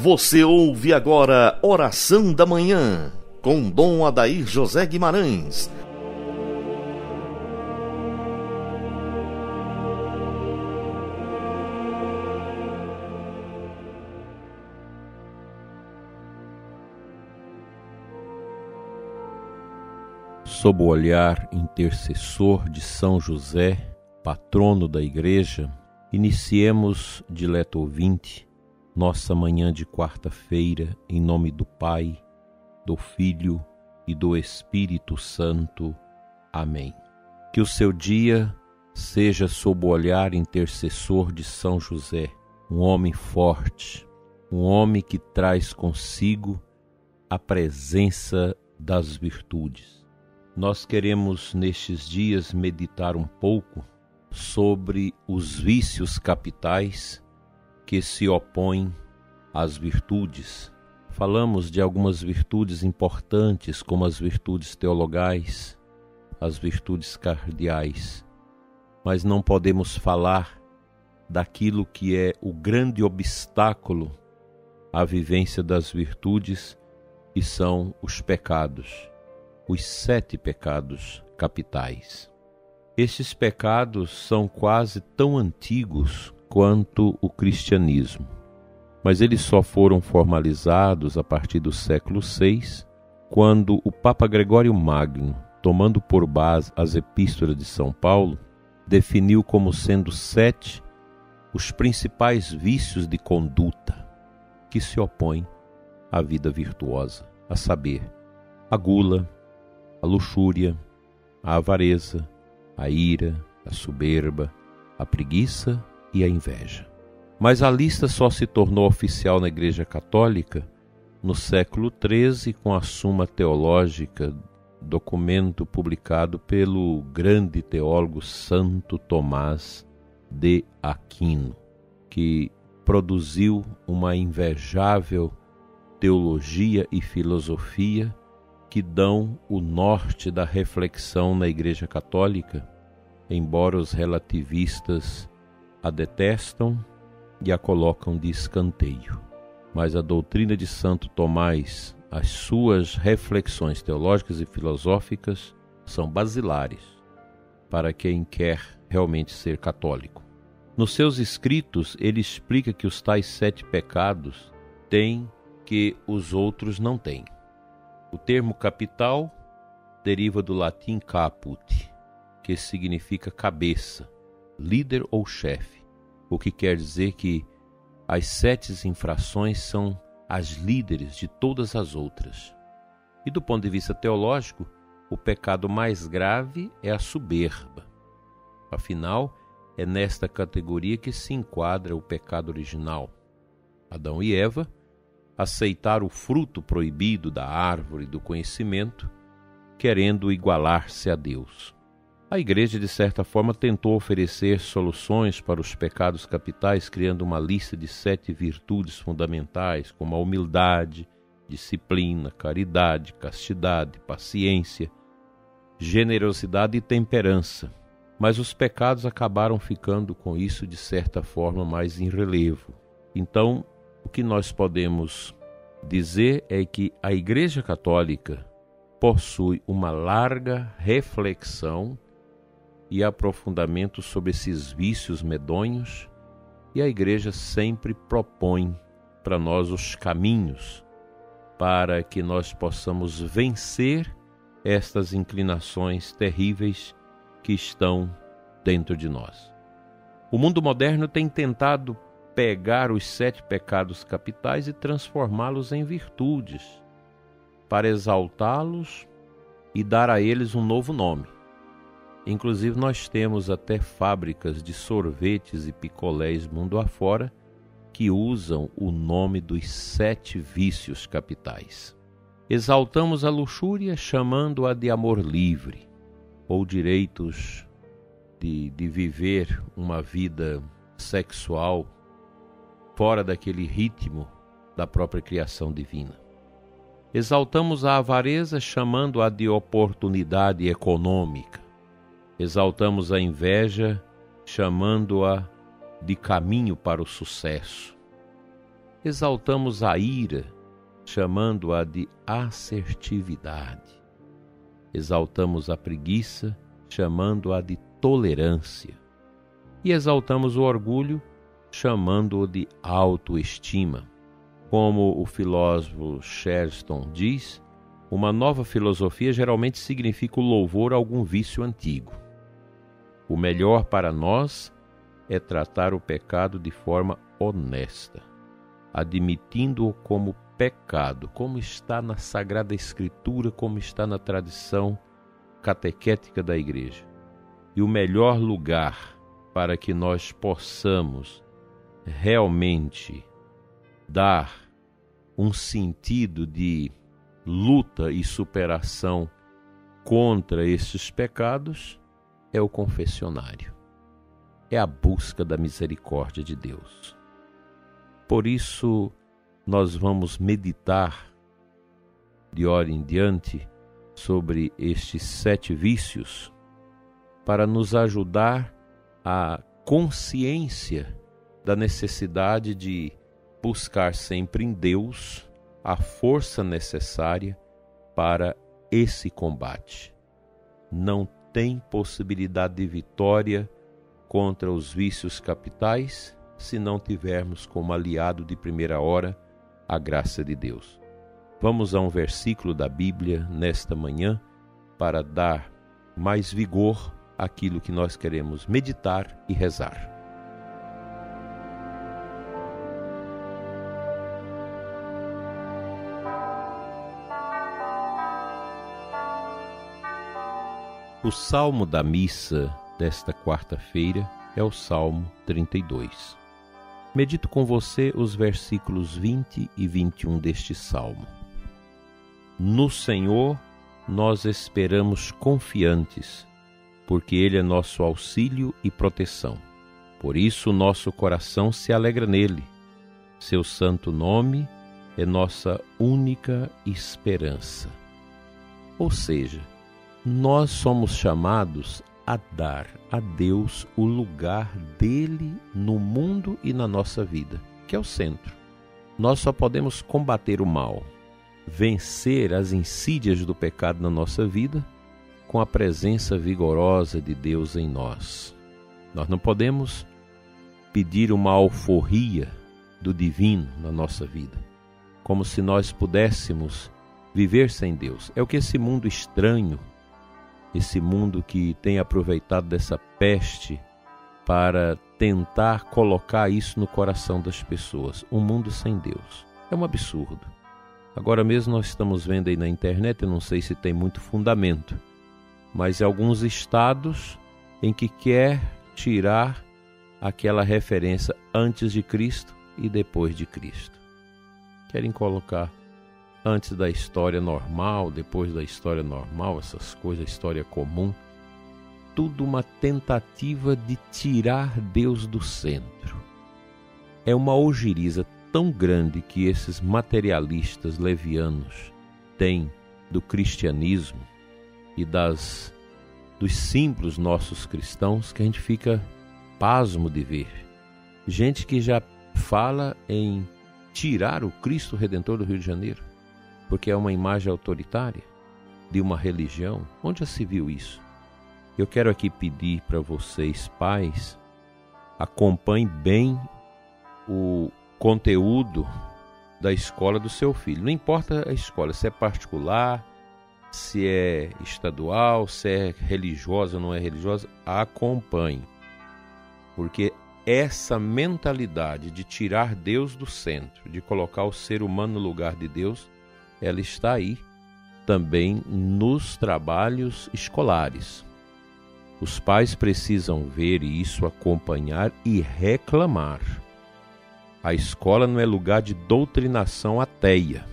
Você ouve agora Oração da Manhã, com Dom Adair José Guimarães. Sob o olhar intercessor de São José, patrono da Igreja, iniciemos, dileto ouvinte, nossa manhã de quarta-feira, em nome do Pai, do Filho e do Espírito Santo. Amém. Que o seu dia seja sob o olhar intercessor de São José, um homem forte, um homem que traz consigo a presença das virtudes. Nós queremos, nestes dias, meditar um pouco sobre os vícios capitais que se opõem às virtudes. Falamos de algumas virtudes importantes, como as virtudes teologais, as virtudes cardeais, mas não podemos falar daquilo que é o grande obstáculo à vivência das virtudes, que são os pecados, os 7 pecados capitais. Estes pecados são quase tão antigos quanto o cristianismo, mas eles só foram formalizados a partir do século VI, quando o Papa Gregório Magno, tomando por base as epístolas de São Paulo, definiu como sendo 7 os principais vícios de conduta que se opõem à vida virtuosa, a saber, a gula, a luxúria, a avareza, a ira, a soberba, a preguiça e a inveja. Mas a lista só se tornou oficial na Igreja Católica no século XIII, com a Suma Teológica, documento publicado pelo grande teólogo Santo Tomás de Aquino, que produziu uma invejável teologia e filosofia que dão o norte da reflexão na Igreja Católica, embora os relativistas a detestam e a colocam de escanteio. Mas a doutrina de Santo Tomás, as suas reflexões teológicas e filosóficas são basilares para quem quer realmente ser católico. Nos seus escritos, ele explica que os tais 7 pecados têm que os outros não têm. O termo capital deriva do latim caput, que significa cabeça, líder ou chefe, o que quer dizer que as 7 infrações são as líderes de todas as outras. E do ponto de vista teológico, o pecado mais grave é a soberba. Afinal, é nesta categoria que se enquadra o pecado original. Adão e Eva aceitaram o fruto proibido da árvore do conhecimento, querendo igualar-se a Deus. A Igreja, de certa forma, tentou oferecer soluções para os pecados capitais, criando uma lista de 7 virtudes fundamentais, como a humildade, disciplina, caridade, castidade, paciência, generosidade e temperança. Mas os pecados acabaram ficando com isso, de certa forma, mais em relevo. Então, o que nós podemos dizer é que a Igreja Católica possui uma larga reflexão e aprofundamento sobre esses vícios medonhos, e a Igreja sempre propõe para nós os caminhos para que nós possamos vencer estas inclinações terríveis que estão dentro de nós. O mundo moderno tem tentado pegar os 7 pecados capitais e transformá-los em virtudes, para exaltá-los e dar a eles um novo nome. Inclusive, nós temos até fábricas de sorvetes e picolés mundo afora que usam o nome dos 7 vícios capitais. Exaltamos a luxúria chamando-a de amor livre, ou direitos de viver uma vida sexual fora daquele ritmo da própria criação divina. Exaltamos a avareza chamando-a de oportunidade econômica. Exaltamos a inveja chamando-a de caminho para o sucesso. Exaltamos a ira, chamando-a de assertividade. Exaltamos a preguiça, chamando-a de tolerância. E exaltamos o orgulho, chamando-o de autoestima. Como o filósofo Chesterton diz, uma nova filosofia geralmente significa o louvor a algum vício antigo. O melhor para nós é tratar o pecado de forma honesta, admitindo-o como pecado, como está na Sagrada Escritura, como está na tradição catequética da Igreja. E o melhor lugar para que nós possamos realmente dar um sentido de luta e superação contra esses pecados é o confessionário. É a busca da misericórdia de Deus. Por isso, nós vamos meditar de hora em diante sobre estes 7 vícios para nos ajudar a consciência da necessidade de buscar sempre em Deus a força necessária para esse combate. Não tem possibilidade de vitória contra os vícios capitais se não tivermos como aliado de primeira hora a graça de Deus. Vamos a um versículo da Bíblia nesta manhã para dar mais vigor àquilo que nós queremos meditar e rezar. O salmo da missa desta quarta-feira é o Salmo 32. Medito com você os versículos 20 e 21 deste salmo. No Senhor nós esperamos confiantes, porque Ele é nosso auxílio e proteção. Por isso o nosso coração se alegra nele. Seu santo nome é nossa única esperança. Ou seja, nós somos chamados a dar a Deus o lugar dele no mundo e na nossa vida, que é o centro. Nós só podemos combater o mal, vencer as insídias do pecado na nossa vida, com a presença vigorosa de Deus em nós. Nós não podemos pedir uma alforria do divino na nossa vida, como se nós pudéssemos viver sem Deus. É o que esse mundo estranho, esse mundo que tem aproveitado dessa peste para tentar colocar isso no coração das pessoas. Um mundo sem Deus. É um absurdo. Agora mesmo nós estamos vendo aí na internet, eu não sei se tem muito fundamento, mas alguns estados em que quer tirar aquela referência antes de Cristo e depois de Cristo. Querem colocar antes da história normal, depois da história normal, essas coisas, história comum, tudo uma tentativa de tirar Deus do centro. É uma ojeriza tão grande que esses materialistas levianos têm do cristianismo e dos símbolos nossos cristãos que a gente fica pasmo de ver. Gente que já fala em tirar o Cristo Redentor do Rio de Janeiro, porque é uma imagem autoritária de uma religião. Onde já se viu isso? Eu quero aqui pedir para vocês, pais, acompanhem bem o conteúdo da escola do seu filho. Não importa a escola, se é particular, se é estadual, se é religiosa ou não é religiosa, acompanhe. Porque essa mentalidade de tirar Deus do centro, de colocar o ser humano no lugar de Deus, ela está aí também nos trabalhos escolares. Os pais precisam ver isso, acompanhar e reclamar. A escola não é lugar de doutrinação ateia,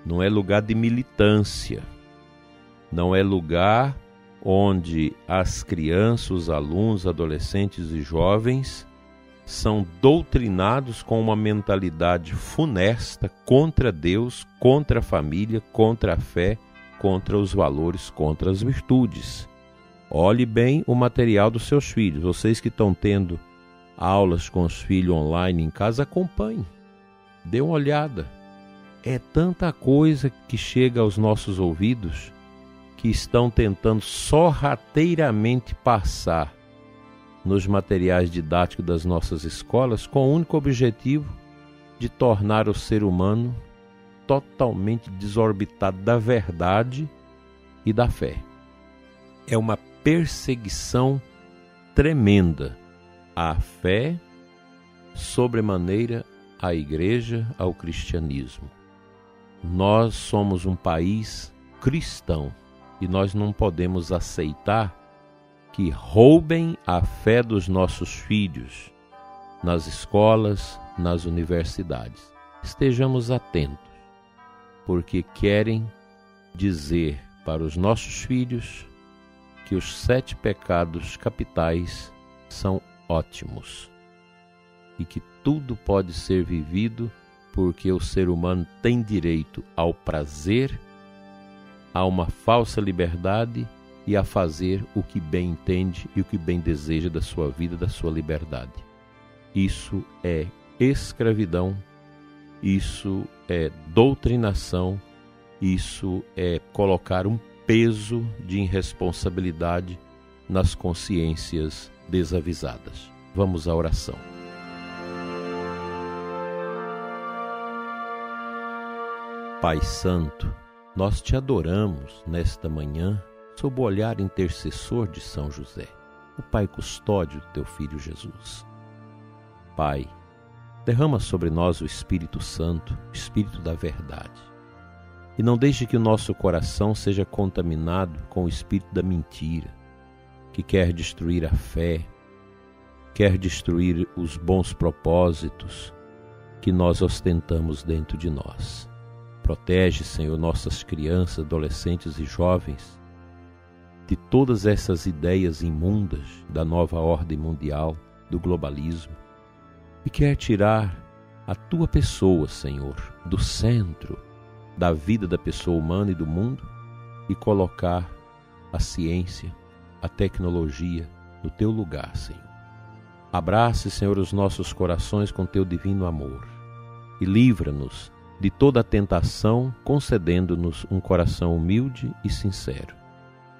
não é lugar de militância, não é lugar onde as crianças, os alunos, adolescentes e jovens são doutrinados com uma mentalidade funesta contra Deus, contra a família, contra a fé, contra os valores, contra as virtudes. Olhe bem o material dos seus filhos. Vocês que estão tendo aulas com os filhos online em casa, acompanhem. Dê uma olhada. É tanta coisa que chega aos nossos ouvidos que estão tentando sorrateiramente passar nos materiais didáticos das nossas escolas com o único objetivo de tornar o ser humano totalmente desorbitado da verdade e da fé. É uma perseguição tremenda à fé, sobremaneira à igreja, ao cristianismo. Nós somos um país cristão e nós não podemos aceitar que roubem a fé dos nossos filhos nas escolas, nas universidades. Estejamos atentos, porque querem dizer para os nossos filhos que os 7 pecados capitais são ótimos e que tudo pode ser vivido porque o ser humano tem direito ao prazer, a uma falsa liberdade e a fazer o que bem entende e o que bem deseja da sua vida, da sua liberdade. Isso é escravidão, isso é doutrinação, isso é colocar um peso de irresponsabilidade nas consciências desavisadas. Vamos à oração. Pai Santo, nós te adoramos nesta manhã sob o olhar intercessor de São José, o Pai custódio do teu Filho Jesus. Pai, derrama sobre nós o Espírito Santo, o Espírito da verdade, e não deixe que o nosso coração seja contaminado com o espírito da mentira, que quer destruir a fé, quer destruir os bons propósitos que nós ostentamos dentro de nós. Protege, Senhor, nossas crianças, adolescentes e jovens de todas essas ideias imundas da nova ordem mundial, do globalismo, e quer tirar a tua pessoa, Senhor, do centro da vida da pessoa humana e do mundo e colocar a ciência, a tecnologia no teu lugar, Senhor. Abrace, Senhor, os nossos corações com teu divino amor e livra-nos de toda a tentação, concedendo-nos um coração humilde e sincero.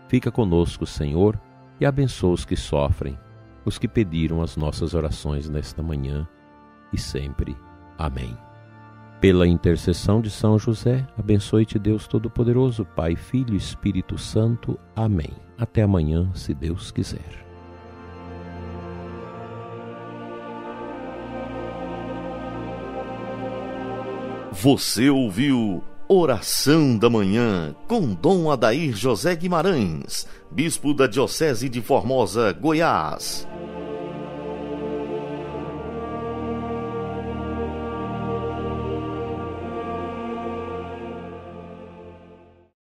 Fica conosco, Senhor, e abençoa os que sofrem, os que pediram as nossas orações nesta manhã e sempre. Amém. Pela intercessão de São José, abençoe-te Deus Todo-Poderoso, Pai, Filho e Espírito Santo. Amém. Até amanhã, se Deus quiser. Você ouviu Oração da Manhã com Dom Adair José Guimarães, Bispo da Diocese de Formosa, Goiás.